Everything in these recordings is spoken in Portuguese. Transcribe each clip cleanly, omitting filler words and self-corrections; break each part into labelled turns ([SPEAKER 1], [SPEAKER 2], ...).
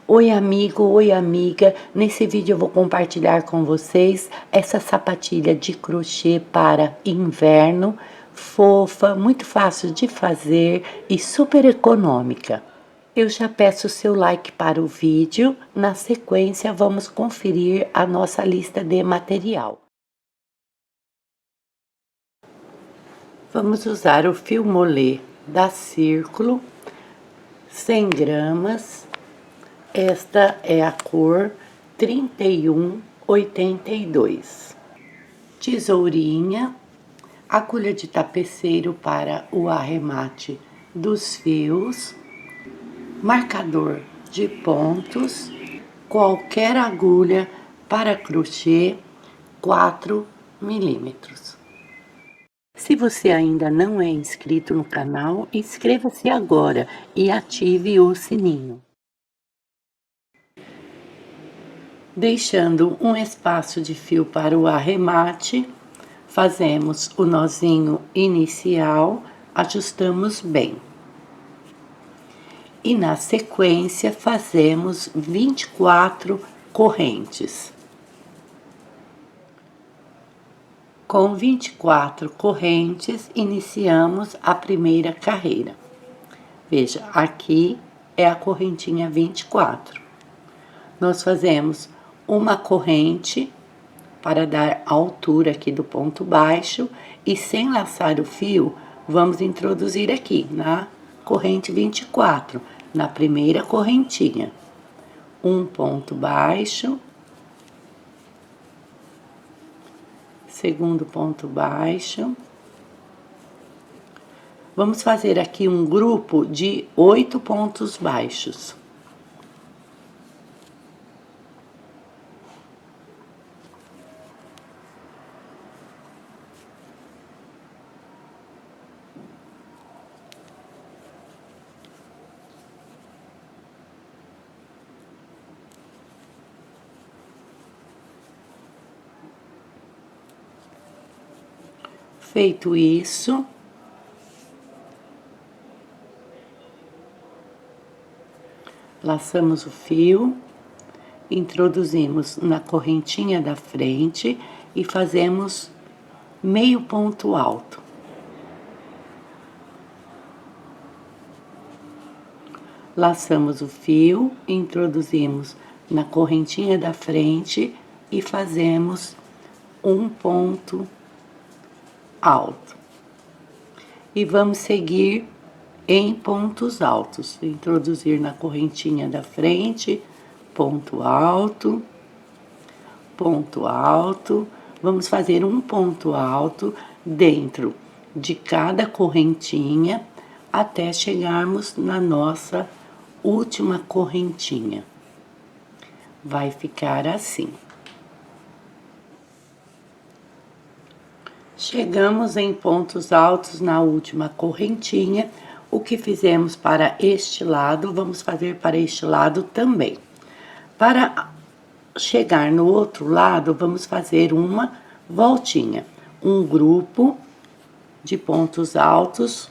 [SPEAKER 1] Oi amigo, oi amiga, nesse vídeo eu vou compartilhar com vocês essa sapatilha de crochê para inverno, fofa, muito fácil de fazer e super econômica. Eu já peço o seu like para o vídeo, na sequência vamos conferir a nossa lista de material. Vamos usar o fio molê da Círculo, 100 gramas. Esta é a cor 3182. Tesourinha, agulha de tapeceiro para o arremate dos fios, marcador de pontos, qualquer agulha para crochê 4 milímetros. Se você ainda não é inscrito no canal, inscreva-se agora e ative o sininho. Deixando um espaço de fio para o arremate, fazemos o nozinho inicial, ajustamos bem. E na sequência fazemos 24 correntes. Com 24 correntes, iniciamos a primeira carreira. Veja, aqui é a correntinha 24. Nós fazemos uma corrente para dar a altura aqui do ponto baixo e sem laçar o fio, vamos introduzir aqui na corrente 24, na primeira correntinha. Um ponto baixo, segundo ponto baixo. Vamos fazer aqui um grupo de 8 pontos baixos. Feito isso, laçamos o fio, introduzimos na correntinha da frente e fazemos meio ponto alto. Laçamos o fio, introduzimos na correntinha da frente e fazemos um ponto alto. E vamos seguir em pontos altos. Introduzir na correntinha da frente, ponto alto, ponto alto. Vamos fazer um ponto alto dentro de cada correntinha até chegarmos na nossa última correntinha. Vai ficar assim. Chegamos em pontos altos na última correntinha. O que fizemos para este lado, vamos fazer para este lado também. Para chegar no outro lado, vamos fazer uma voltinha. Um grupo de pontos altos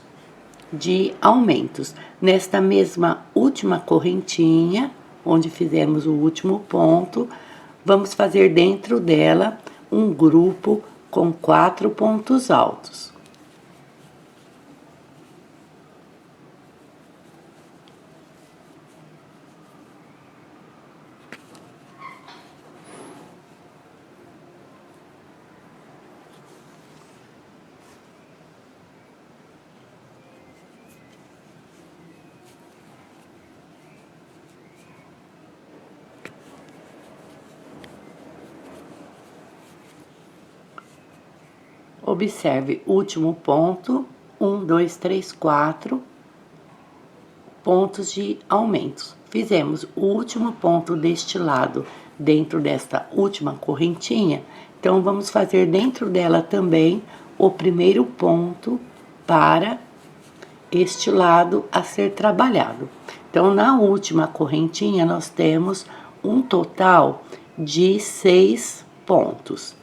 [SPEAKER 1] de aumentos. Nesta mesma última correntinha, onde fizemos o último ponto, vamos fazer dentro dela um grupo com 4 pontos altos. Observe, último ponto, 1, 2, 3, 4 pontos de aumentos. Fizemos o último ponto deste lado dentro desta última correntinha, então vamos fazer dentro dela também o primeiro ponto para este lado a ser trabalhado. Então, na última correntinha, nós temos um total de 6 pontos.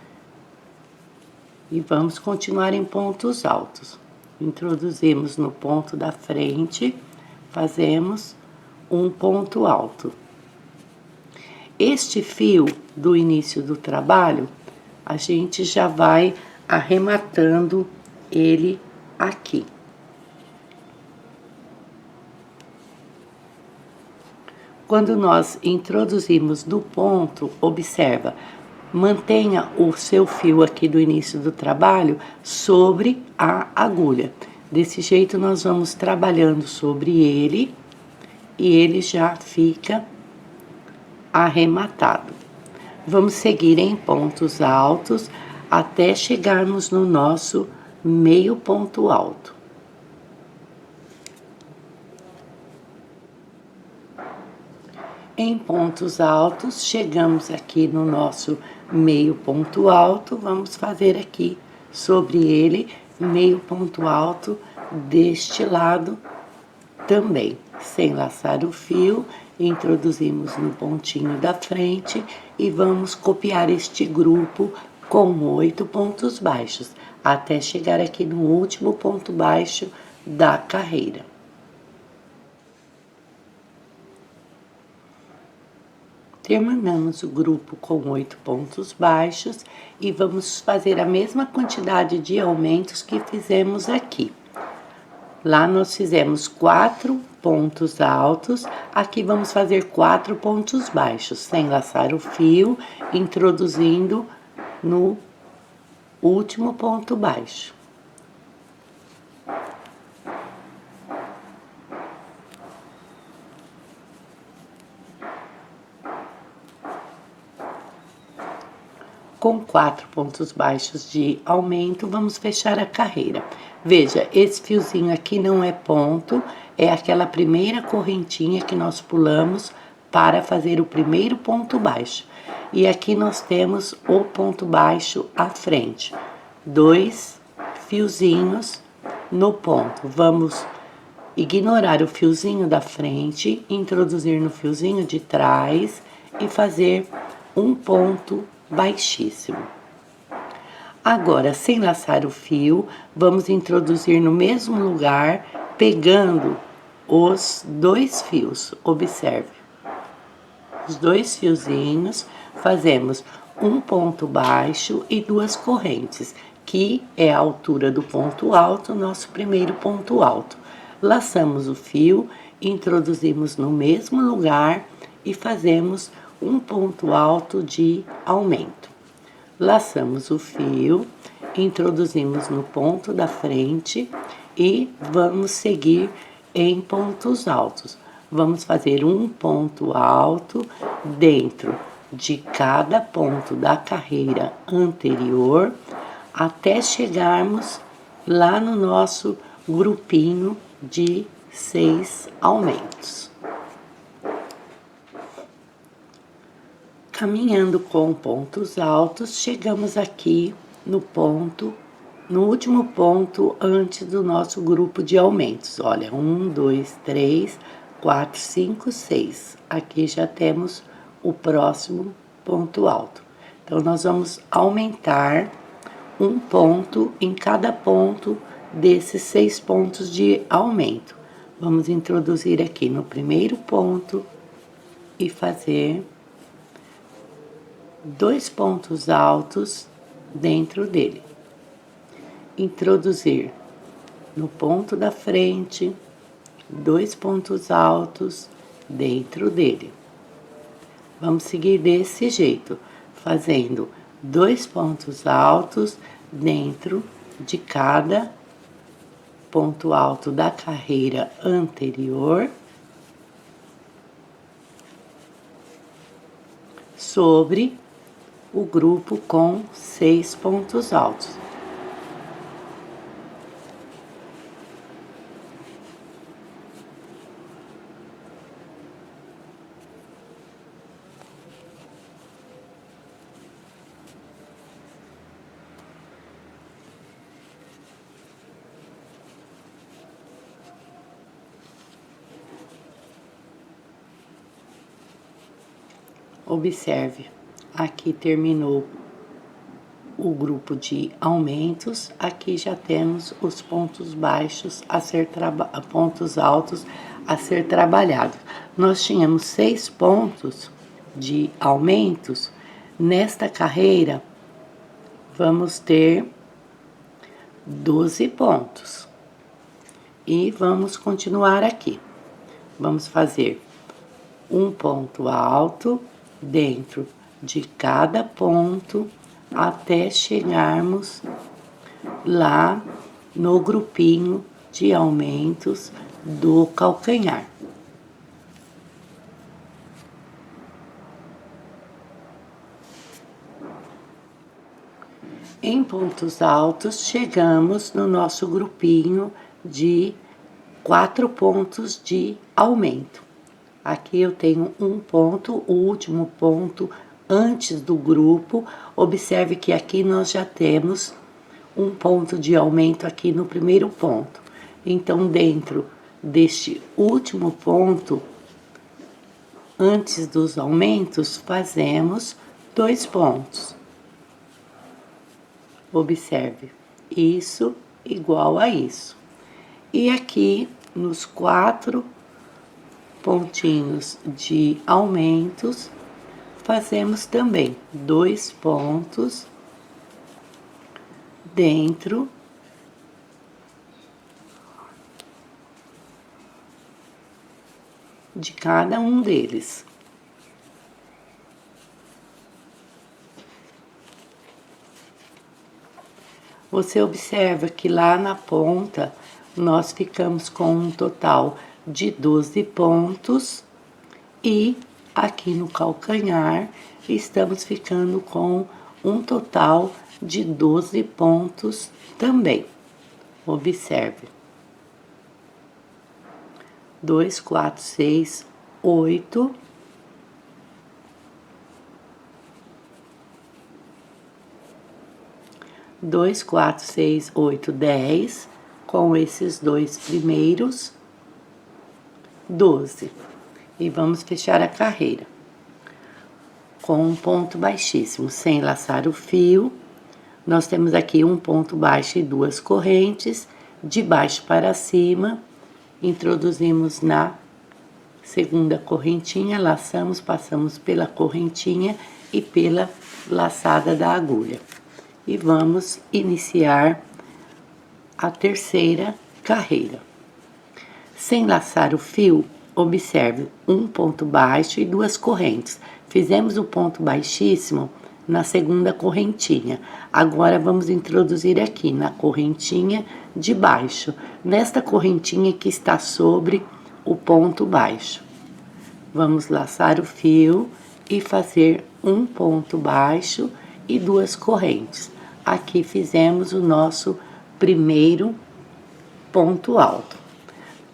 [SPEAKER 1] E vamos continuar em pontos altos. Introduzimos no ponto da frente, fazemos um ponto alto. Este fio do início do trabalho, a gente já vai arrematando ele aqui. Quando nós introduzimos no ponto, observa, mantenha o seu fio aqui do início do trabalho sobre a agulha. Desse jeito nós vamos trabalhando sobre ele e ele já fica arrematado. Vamos seguir em pontos altos até chegarmos no nosso meio ponto alto. Em pontos altos, chegamos aqui no nosso meio ponto alto, vamos fazer aqui sobre ele meio ponto alto deste lado também. Sem laçar o fio, introduzimos no pontinho da frente e vamos copiar este grupo com 8 pontos baixos, até chegar aqui no último ponto baixo da carreira. Terminamos o grupo com 8 pontos baixos e vamos fazer a mesma quantidade de aumentos que fizemos aqui. Lá nós fizemos 4 pontos altos, aqui vamos fazer 4 pontos baixos, sem laçar o fio, introduzindo no último ponto baixo. Com 4 pontos baixos de aumento, vamos fechar a carreira. Veja, esse fiozinho aqui não é ponto, é aquela primeira correntinha que nós pulamos para fazer o primeiro ponto baixo. E aqui nós temos o ponto baixo à frente. 2 fiozinhos no ponto. Vamos ignorar o fiozinho da frente, introduzir no fiozinho de trás e fazer um ponto baixíssimo. Agora, sem laçar o fio, vamos introduzir no mesmo lugar, pegando os 2 fios. Observe. Os 2 fiozinhos, fazemos um ponto baixo e 2 correntes, que é a altura do ponto alto, nosso primeiro ponto alto. Laçamos o fio, introduzimos no mesmo lugar e fazemos um ponto alto de aumento. Laçamos o fio, introduzimos no ponto da frente e vamos seguir em pontos altos. Vamos fazer um ponto alto dentro de cada ponto da carreira anterior até chegarmos lá no nosso grupinho de 6 aumentos. Caminhando com pontos altos, chegamos aqui no último ponto antes do nosso grupo de aumentos. Olha, 1, 2, 3, 4, 5, 6. Aqui já temos o próximo ponto alto. Então, nós vamos aumentar um ponto em cada ponto desses 6 pontos de aumento. Vamos introduzir aqui no primeiro ponto e fazer 2 pontos altos dentro dele. Introduzir no ponto da frente, 2 pontos altos dentro dele. Vamos seguir desse jeito, fazendo 2 pontos altos dentro de cada ponto alto da carreira anterior, sobre o grupo com 6 pontos altos. Observe, aqui terminou o grupo de aumentos, aqui já temos os pontos baixos a ser pontos altos a ser trabalhados. Nós tínhamos 6 pontos de aumentos, nesta carreira vamos ter 12 pontos. E vamos continuar aqui. Vamos fazer um ponto alto dentro de cada ponto até chegarmos lá no grupinho de aumentos do calcanhar. Em pontos altos, chegamos no nosso grupinho de 4 pontos de aumento. Aqui eu tenho um ponto, o último ponto antes do grupo. Observe que aqui nós já temos um ponto de aumento aqui no primeiro ponto. Então, dentro deste último ponto, antes dos aumentos, fazemos 2 pontos. Observe, isso igual a isso. E aqui, nos 4 pontinhos de aumentos, fazemos também 2 pontos dentro de cada um deles. Você observa que lá na ponta nós ficamos com um total de 12 pontos e aqui no calcanhar estamos ficando com um total de 12 pontos também. Observe. 2, 4, 6, 8. Dois, 4, 6, 8, 10, com esses 2 primeiros, 12. E vamos fechar a carreira com um ponto baixíssimo, sem laçar o fio. Nós temos aqui um ponto baixo e 2 correntes, de baixo para cima, introduzimos na segunda correntinha, laçamos, passamos pela correntinha e pela laçada da agulha. E vamos iniciar a terceira carreira. Sem laçar o fio, observe um ponto baixo e 2 correntes. Fizemos o ponto baixíssimo na segunda correntinha. Agora vamos introduzir aqui na correntinha de baixo, nesta correntinha que está sobre o ponto baixo. Vamos laçar o fio e fazer um ponto baixo e 2 correntes. Aqui fizemos o nosso primeiro ponto alto.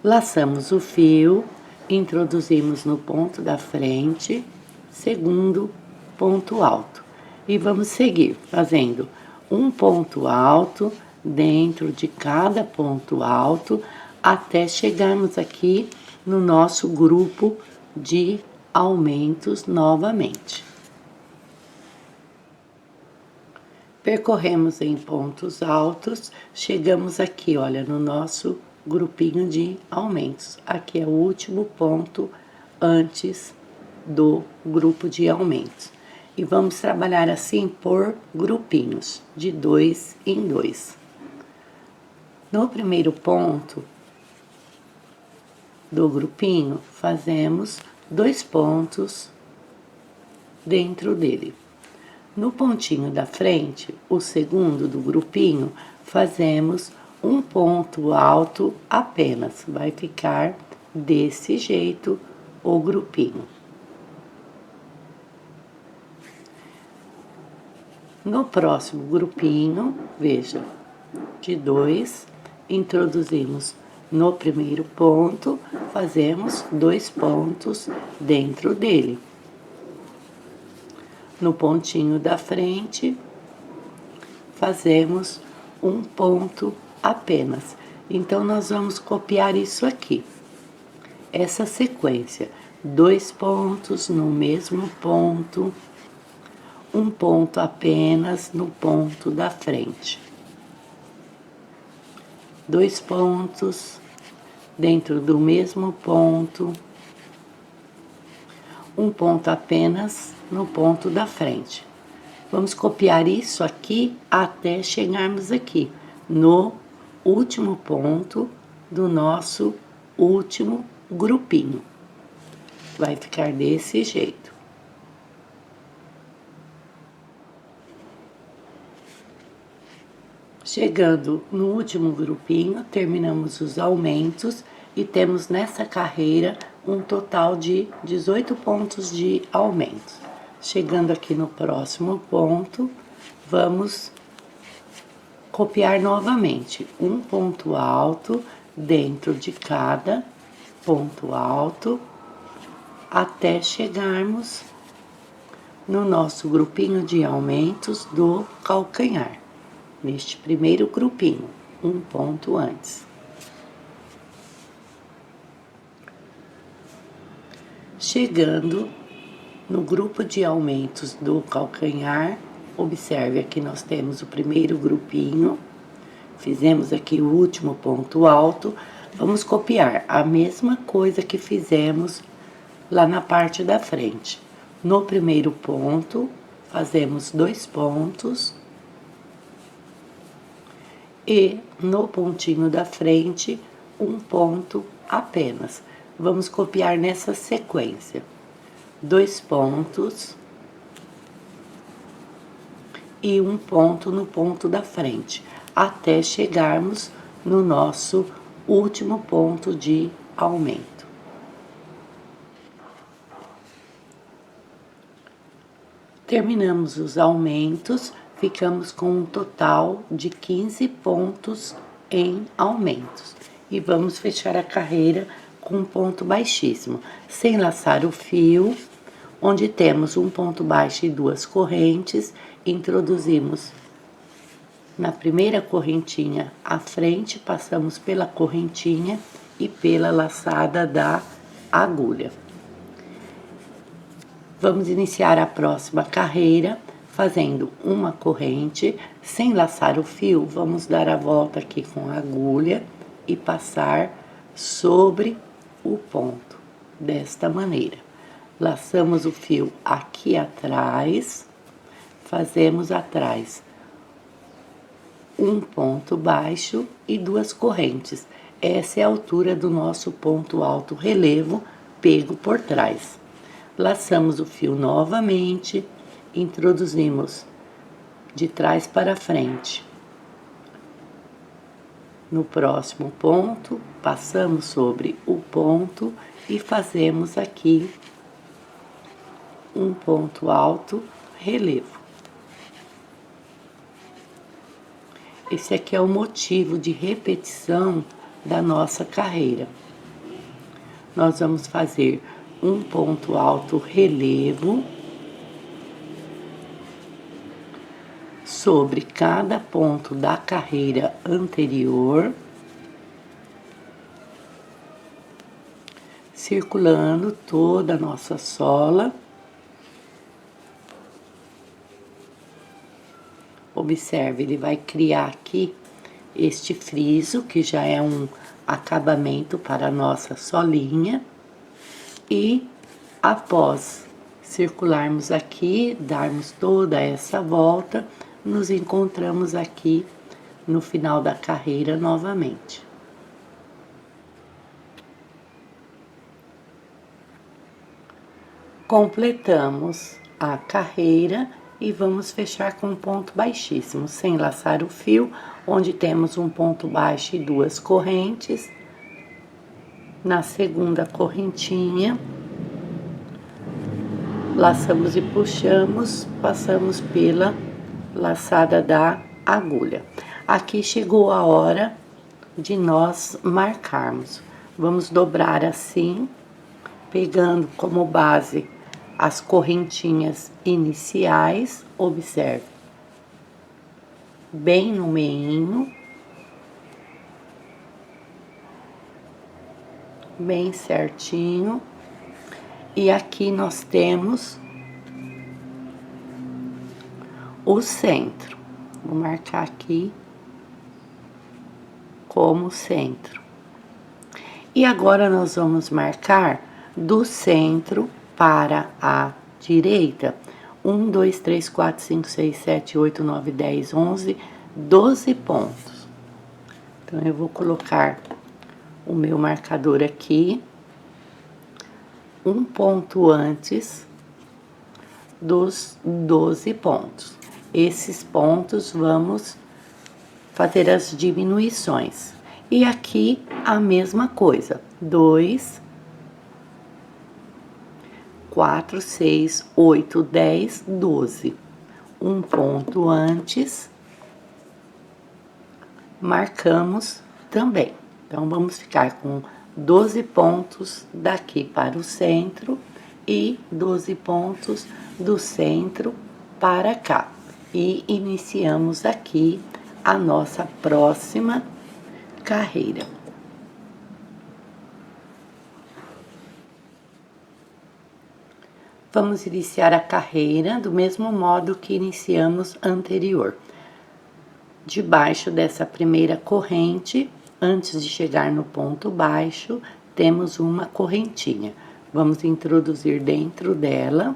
[SPEAKER 1] Laçamos o fio, introduzimos no ponto da frente, segundo ponto alto. E vamos seguir fazendo um ponto alto dentro de cada ponto alto até chegarmos aqui no nosso grupo de aumentos novamente. Percorremos em pontos altos, chegamos aqui, olha, no nosso grupinho de aumentos. Aqui é o último ponto antes do grupo de aumentos. E vamos trabalhar assim por grupinhos, de 2 em 2. No primeiro ponto do grupinho, fazemos 2 pontos dentro dele. No pontinho da frente, o segundo do grupinho, fazemos um ponto alto apenas. Vai ficar desse jeito o grupinho. No próximo grupinho, veja, de 2, introduzimos no primeiro ponto, fazemos 2 pontos dentro dele. No pontinho da frente, fazemos um ponto apenas. Então, nós vamos copiar isso aqui. Essa sequência, 2 pontos no mesmo ponto, um ponto apenas no ponto da frente. 2 pontos dentro do mesmo ponto, um ponto apenas no ponto da frente. Vamos copiar isso aqui até chegarmos aqui, no último ponto do nosso último grupinho. Vai ficar desse jeito. Chegando no último grupinho, terminamos os aumentos e temos nessa carreira um total de 18 pontos de aumento. Chegando aqui no próximo ponto, vamos copiar novamente um ponto alto dentro de cada ponto alto até chegarmos no nosso grupinho de aumentos do calcanhar. Neste primeiro grupinho, um ponto antes. Chegando no grupo de aumentos do calcanhar, observe aqui nós temos o primeiro grupinho, fizemos aqui o último ponto alto, vamos copiar a mesma coisa que fizemos lá na parte da frente. No primeiro ponto, fazemos 2 pontos e no pontinho da frente, um ponto apenas. Vamos copiar nessa sequência. 2 pontos e um ponto no ponto da frente, até chegarmos no nosso último ponto de aumento. Terminamos os aumentos, ficamos com um total de 15 pontos em aumentos. E vamos fechar a carreira com um ponto baixíssimo, sem laçar o fio, onde temos um ponto baixo e 2 correntes, introduzimos na primeira correntinha à frente, passamos pela correntinha e pela laçada da agulha. Vamos iniciar a próxima carreira fazendo uma corrente, sem laçar o fio, vamos dar a volta aqui com a agulha e passar sobre o ponto, desta maneira. Laçamos o fio aqui atrás, fazemos atrás um ponto baixo e 2 correntes. Essa é a altura do nosso ponto alto relevo pego por trás. Laçamos o fio novamente, introduzimos de trás para frente. No próximo ponto, passamos sobre o ponto e fazemos aqui um ponto alto relevo. Esse aqui é o motivo de repetição da nossa carreira. Nós vamos fazer um ponto alto relevo sobre cada ponto da carreira anterior, circulando toda a nossa sola. Observe, ele vai criar aqui este friso, que já é um acabamento para a nossa solinha. E após circularmos aqui, darmos toda essa volta, nos encontramos aqui no final da carreira novamente. Completamos a carreira e vamos fechar com um ponto baixíssimo, sem laçar o fio, onde temos um ponto baixo e 2 correntes. Na segunda correntinha, laçamos e puxamos, passamos pela laçada da agulha. Aqui chegou a hora de nós marcarmos. Vamos dobrar assim, pegando como base as correntinhas iniciais, observe, bem no meinho, bem certinho. E aqui nós temos o centro. Vou marcar aqui como centro. E agora nós vamos marcar do centro para a direita, 1, 2, 3, 4, 5, 6, 7, 8, 9, 10, 11, 12 pontos. Então, eu vou colocar o meu marcador aqui, um ponto antes dos 12 pontos. Esses pontos vamos fazer as diminuições. E aqui a mesma coisa, 2, 4, 6, 8, 10, 12. Um ponto antes, marcamos também. Então, vamos ficar com 12 pontos daqui para o centro e 12 pontos do centro para cá. E iniciamos aqui a nossa próxima carreira. Vamos iniciar a carreira do mesmo modo que iniciamos anterior. Debaixo dessa primeira corrente, antes de chegar no ponto baixo, temos uma correntinha. Vamos introduzir dentro dela.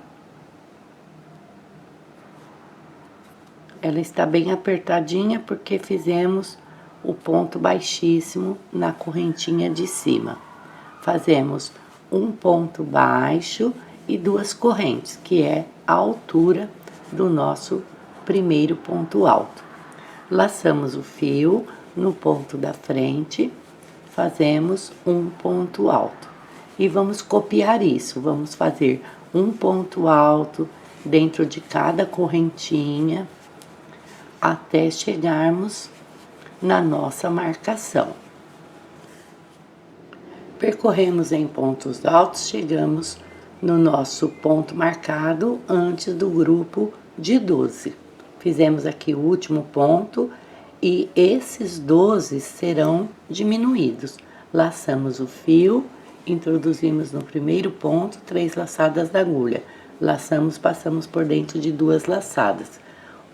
[SPEAKER 1] Ela está bem apertadinha porque fizemos o ponto baixíssimo na correntinha de cima. Fazemos um ponto baixo e duas correntes, que é a altura do nosso primeiro ponto alto. Laçamos o fio no ponto da frente, fazemos um ponto alto. E vamos copiar isso, vamos fazer um ponto alto dentro de cada correntinha, até chegarmos na nossa marcação. Percorremos em pontos altos, chegamos no nosso ponto marcado antes do grupo de 12. Fizemos aqui o último ponto e esses 12 serão diminuídos. Laçamos o fio, introduzimos no primeiro ponto 3 laçadas da agulha. Laçamos, passamos por dentro de 2 laçadas.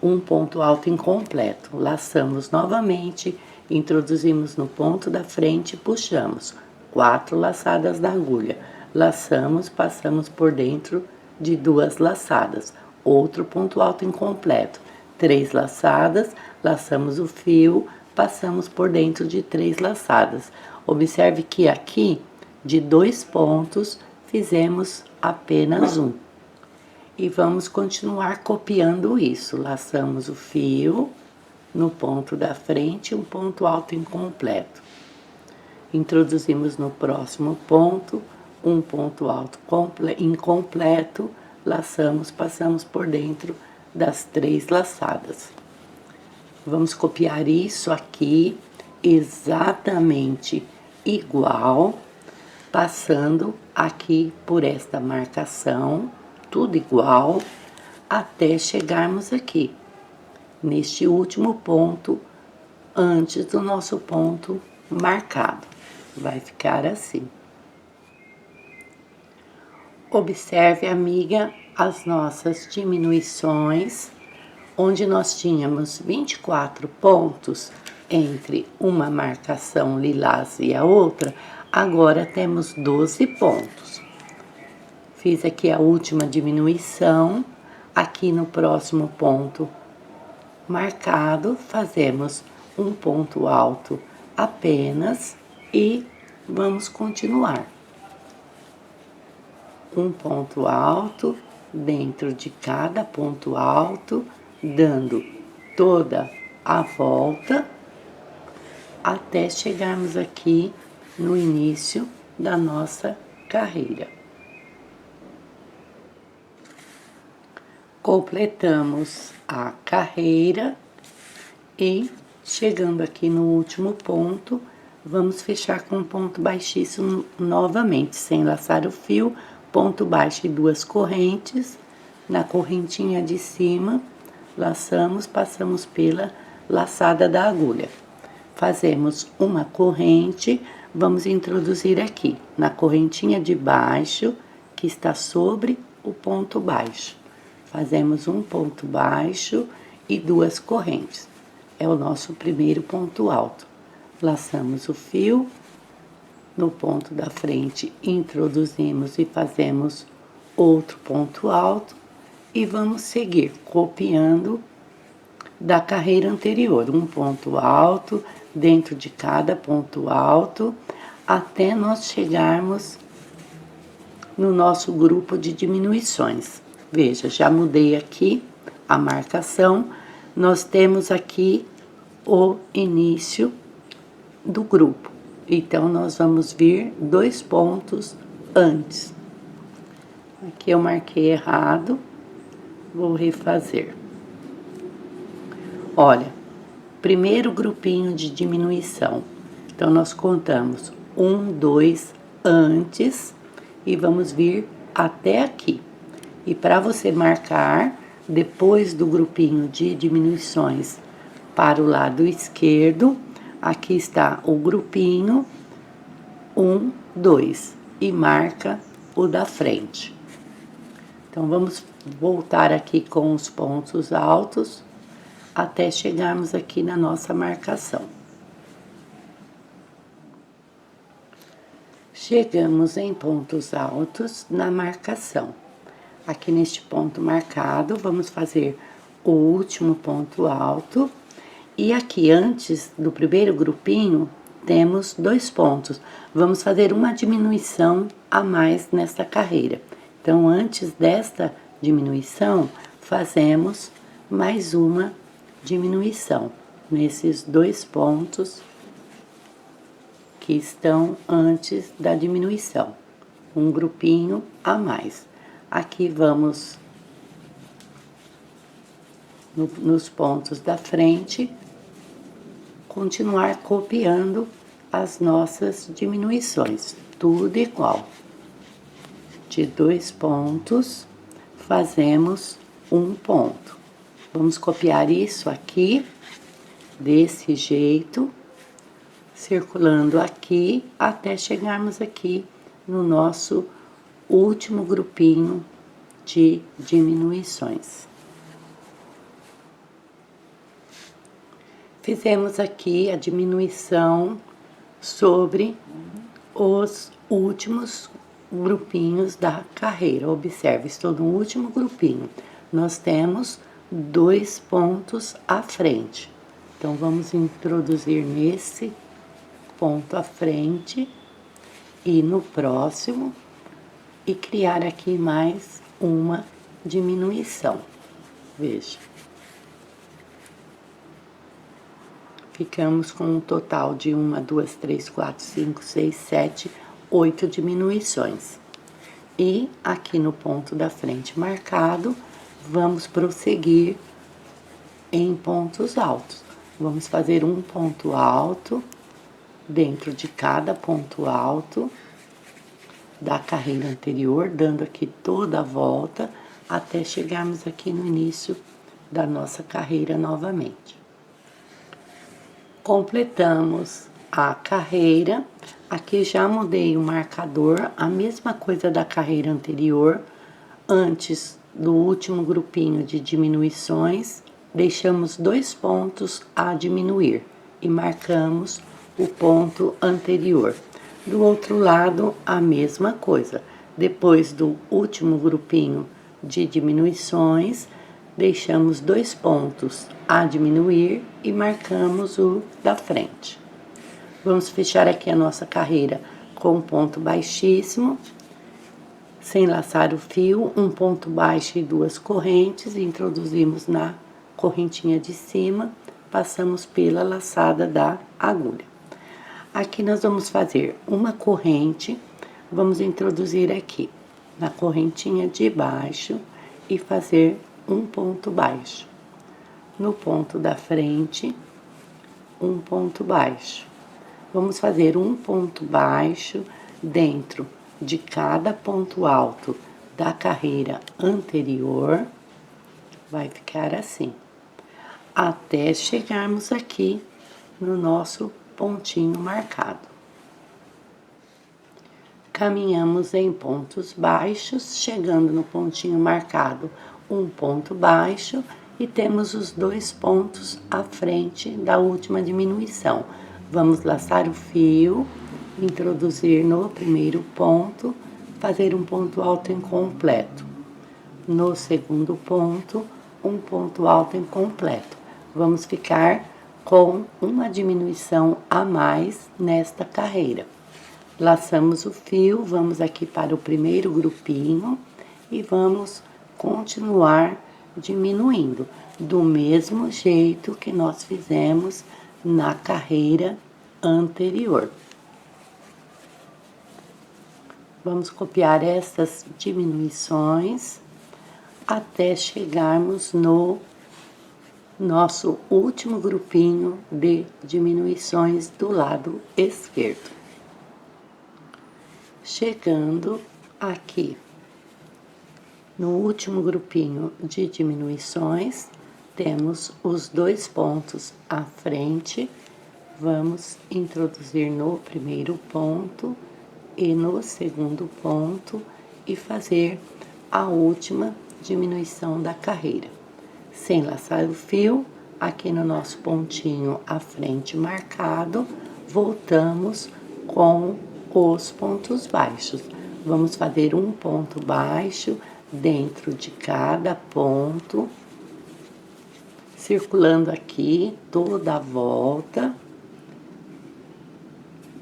[SPEAKER 1] Um ponto alto incompleto. Laçamos novamente, introduzimos no ponto da frente e puxamos. 4 laçadas da agulha. Laçamos, passamos por dentro de 2 laçadas. Outro ponto alto incompleto. 3 laçadas, laçamos o fio, passamos por dentro de 3 laçadas. Observe que aqui, de 2 pontos, fizemos apenas um. E vamos continuar copiando isso. Laçamos o fio no ponto da frente, um ponto alto incompleto. Introduzimos no próximo ponto, um ponto alto incompleto, laçamos, passamos por dentro das 3 laçadas. Vamos copiar isso aqui exatamente igual, passando aqui por esta marcação, tudo igual, até chegarmos aqui, neste último ponto, antes do nosso ponto marcado. Vai ficar assim. Observe, amiga, as nossas diminuições, onde nós tínhamos 24 pontos entre uma marcação lilás e a outra, agora temos 12 pontos. Fiz aqui a última diminuição, aqui no próximo ponto marcado, fazemos um ponto alto apenas e vamos continuar. Um ponto alto dentro de cada ponto alto, dando toda a volta até chegarmos aqui no início da nossa carreira. Completamos a carreira e chegando aqui no último ponto, vamos fechar com um ponto baixíssimo novamente, sem laçar o fio, ponto baixo e 2 correntes. Na correntinha de cima, laçamos, passamos pela laçada da agulha. Fazemos uma corrente, vamos introduzir aqui, na correntinha de baixo, que está sobre o ponto baixo. Fazemos um ponto baixo e 2 correntes. É o nosso primeiro ponto alto. Laçamos o fio, no ponto da frente introduzimos e fazemos outro ponto alto e vamos seguir copiando da carreira anterior, um ponto alto dentro de cada ponto alto, até nós chegarmos no nosso grupo de diminuições. Veja, já mudei aqui a marcação, nós temos aqui o início do grupo. Então, nós vamos vir 2 pontos antes. Aqui eu marquei errado, vou refazer. Olha, primeiro grupinho de diminuição. Então, nós contamos 1, 2 antes e vamos vir até aqui. E para você marcar, depois do grupinho de diminuições para o lado esquerdo, aqui está o grupinho 1, 2 e marca o da frente. Então, vamos voltar aqui com os pontos altos até chegarmos aqui na nossa marcação. Chegamos em pontos altos na marcação. Aqui neste ponto marcado, vamos fazer o último ponto alto. E aqui, antes do primeiro grupinho, temos 2 pontos. Vamos fazer uma diminuição a mais nesta carreira. Então, antes desta diminuição, fazemos mais uma diminuição nesses 2 pontos que estão antes da diminuição. Um grupinho a mais. Aqui vamos nos pontos da frente, continuar copiando as nossas diminuições, tudo igual. De 2 pontos, fazemos um ponto. Vamos copiar isso aqui, desse jeito, circulando aqui, até chegarmos aqui no nosso último grupinho de diminuições. Fizemos aqui a diminuição sobre os últimos grupinhos da carreira. Observe, estou no último grupinho. Nós temos 2 pontos à frente. Então, vamos introduzir nesse ponto à frente e no próximo e criar aqui mais uma diminuição. Veja. Ficamos com um total de 1, 2, 3, 4, 5, 6, 7, 8 diminuições. E aqui no ponto da frente marcado, vamos prosseguir em pontos altos. Vamos fazer um ponto alto dentro de cada ponto alto da carreira anterior, dando aqui toda a volta até chegarmos aqui no início da nossa carreira novamente. Completamos a carreira. Aqui já mudei o marcador, a mesma coisa da carreira anterior. Antes do último grupinho de diminuições, deixamos 2 pontos a diminuir e marcamos o ponto anterior. Do outro lado, a mesma coisa. Depois do último grupinho de diminuições, deixamos 2 pontos a diminuir e marcamos o da frente. Vamos fechar aqui a nossa carreira com um ponto baixíssimo, sem laçar o fio, um ponto baixo e 2 correntes, introduzimos na correntinha de cima, passamos pela laçada da agulha. Aqui nós vamos fazer uma corrente, vamos introduzir aqui na correntinha de baixo e fazer um ponto baixo. No ponto da frente, um ponto baixo. Vamos fazer um ponto baixo dentro de cada ponto alto da carreira anterior. Vai ficar assim, até chegarmos aqui no nosso pontinho marcado. Caminhamos em pontos baixos, chegando no pontinho marcado, um ponto baixo, e temos os 2 pontos à frente da última diminuição. Vamos laçar o fio, introduzir no primeiro ponto, fazer um ponto alto incompleto. No segundo ponto, um ponto alto incompleto. Vamos ficar com uma diminuição a mais nesta carreira. Laçamos o fio, vamos aqui para o primeiro grupinho e vamos continuar diminuindo, do mesmo jeito que nós fizemos na carreira anterior. Vamos copiar essas diminuições até chegarmos no nosso último grupinho de diminuições do lado esquerdo. Chegando aqui no último grupinho de diminuições, temos os dois pontos à frente. Vamos introduzir no primeiro ponto e no segundo ponto e fazer a última diminuição da carreira. Sem laçar o fio, aqui no nosso pontinho à frente marcado, voltamos com os pontos baixos. Vamos fazer um ponto baixo dentro de cada ponto, circulando aqui toda a volta,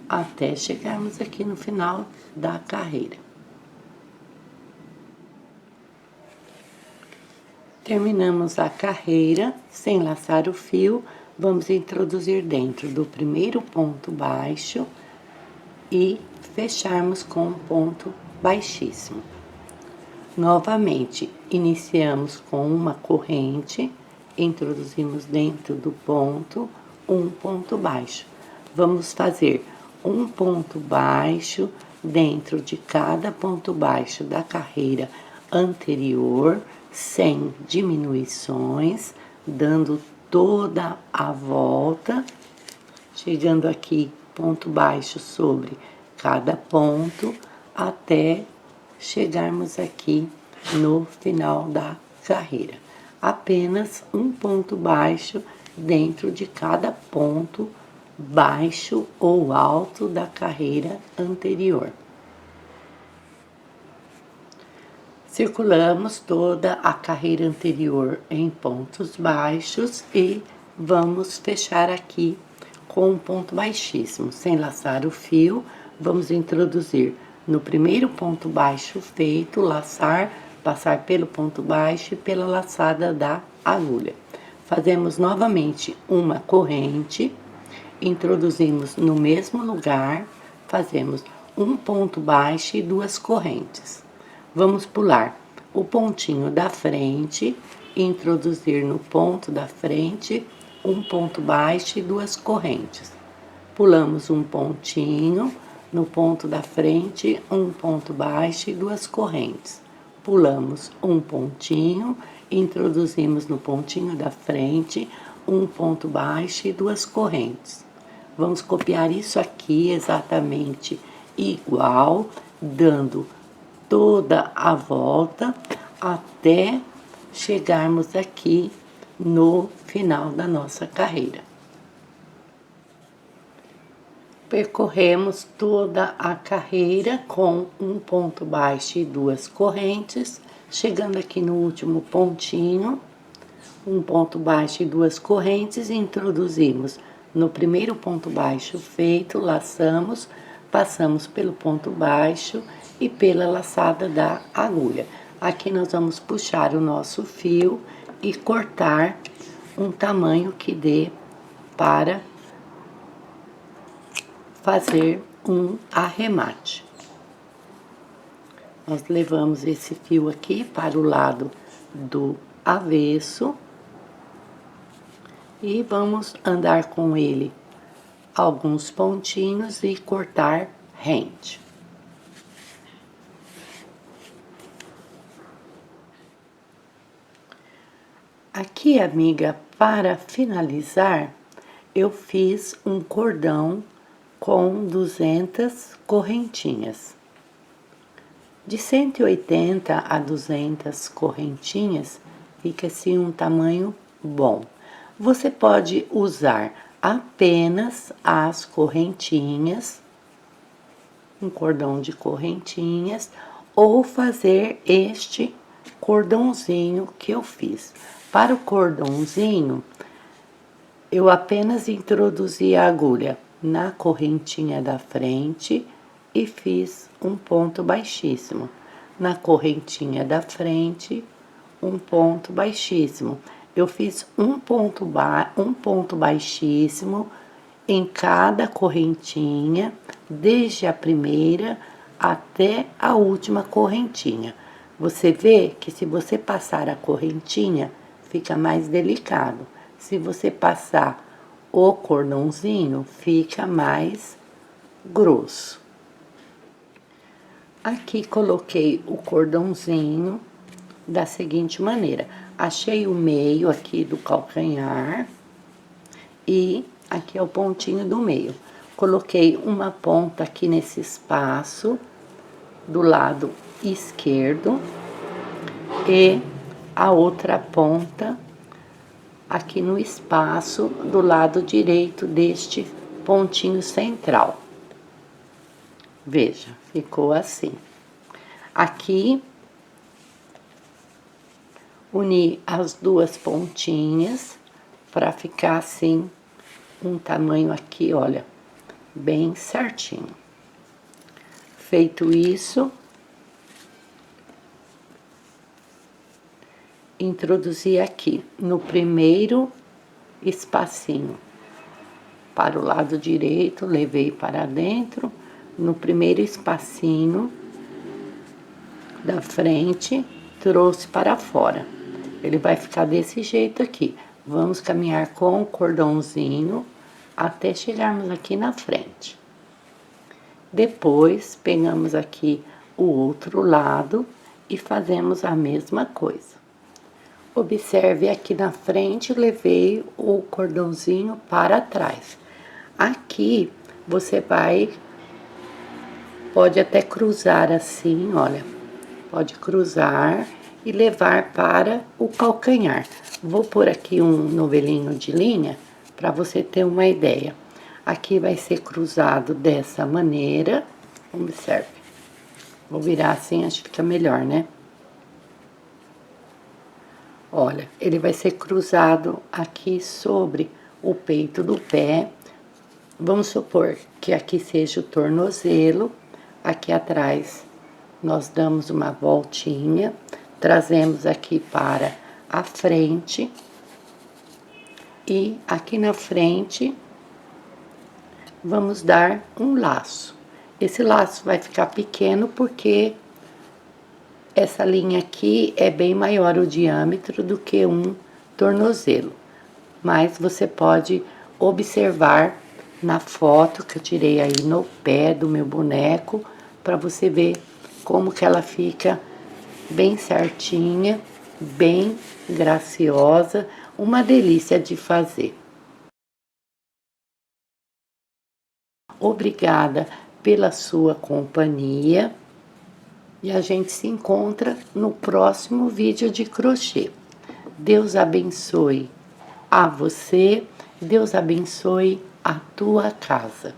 [SPEAKER 1] até chegarmos aqui no final da carreira. Terminamos a carreira, sem laçar o fio, vamos introduzir dentro do primeiro ponto baixo e fecharmos com um ponto baixíssimo. Novamente, iniciamos com uma corrente, introduzimos dentro do ponto um ponto baixo. Vamos fazer um ponto baixo dentro de cada ponto baixo da carreira anterior, sem diminuições, dando toda a volta, chegando aqui ponto baixo sobre cada ponto, até chegarmos aqui no final da carreira. Apenas um ponto baixo dentro de cada ponto baixo ou alto da carreira anterior. Circulamos toda a carreira anterior em pontos baixos e vamos fechar aqui com um ponto baixíssimo. Sem laçar o fio, vamos introduzir no primeiro ponto baixo feito, laçar, passar pelo ponto baixo e pela laçada da agulha. Fazemos novamente uma corrente, introduzimos no mesmo lugar, fazemos um ponto baixo e duas correntes. Vamos pular o pontinho da frente, introduzir no ponto da frente um ponto baixo e duas correntes. Pulamos um pontinho, no ponto da frente, um ponto baixo e duas correntes. Pulamos um pontinho, introduzimos no pontinho da frente, um ponto baixo e duas correntes. Vamos copiar isso aqui exatamente igual, dando toda a volta até chegarmos aqui no final da nossa carreira. Percorremos toda a carreira com um ponto baixo e duas correntes, chegando aqui no último pontinho, um ponto baixo e duas correntes, introduzimos no primeiro ponto baixo feito, laçamos, passamos pelo ponto baixo e pela laçada da agulha. Aqui nós vamos puxar o nosso fio e cortar um tamanho que dê para fazer um arremate. Nós levamos esse fio aqui para o lado do avesso e vamos andar com ele alguns pontinhos e cortar rente. Aqui, amiga, para finalizar, eu fiz um cordão com 200 correntinhas. De 180 a 200 correntinhas, fica assim um tamanho bom. Você pode usar apenas as correntinhas um cordão de correntinhas ou fazer este cordãozinho que eu fiz. Para o cordãozinho, eu apenas introduzi a agulha na correntinha da frente e fiz um ponto baixíssimo. Na correntinha da frente, um ponto baixíssimo. Eu fiz um ponto baixíssimo em cada correntinha, desde a primeira até a última correntinha. Você vê que se você passar a correntinha, fica mais delicado. Se você passar o cordãozinho, fica mais grosso. Aqui coloquei o cordãozinho da seguinte maneira. Achei o meio aqui do calcanhar e aqui é o pontinho do meio. Coloquei uma ponta aqui nesse espaço do lado esquerdo e a outra ponta aqui no espaço do lado direito deste pontinho central. Veja, ficou assim. Aqui, uni as duas pontinhas para ficar assim, um tamanho aqui, olha, bem certinho. Feito isso, introduzi aqui no primeiro espacinho para o lado direito, levei para dentro, no primeiro espacinho da frente, trouxe para fora. Ele vai ficar desse jeito aqui. Vamos caminhar com o cordãozinho até chegarmos aqui na frente. Depois, pegamos aqui o outro lado e fazemos a mesma coisa. Observe aqui na frente, levei o cordãozinho para trás. Aqui, você pode até cruzar assim, olha. Pode cruzar e levar para o calcanhar. Vou pôr aqui um novelinho de linha para você ter uma ideia. Aqui vai ser cruzado dessa maneira. Observe. Vou virar assim, acho que fica melhor, né? Olha, ele vai ser cruzado aqui sobre o peito do pé. Vamos supor que aqui seja o tornozelo. Aqui atrás nós damos uma voltinha, trazemos aqui para a frente. E aqui na frente, vamos dar um laço. Esse laço vai ficar pequeno porque essa linha aqui é bem maior o diâmetro do que um tornozelo. Mas você pode observar na foto que eu tirei aí no pé do meu boneco, para você ver como que ela fica bem certinha, bem graciosa, uma delícia de fazer. Obrigada pela sua companhia e a gente se encontra no próximo vídeo de crochê. Deus abençoe a você, Deus abençoe a tua casa.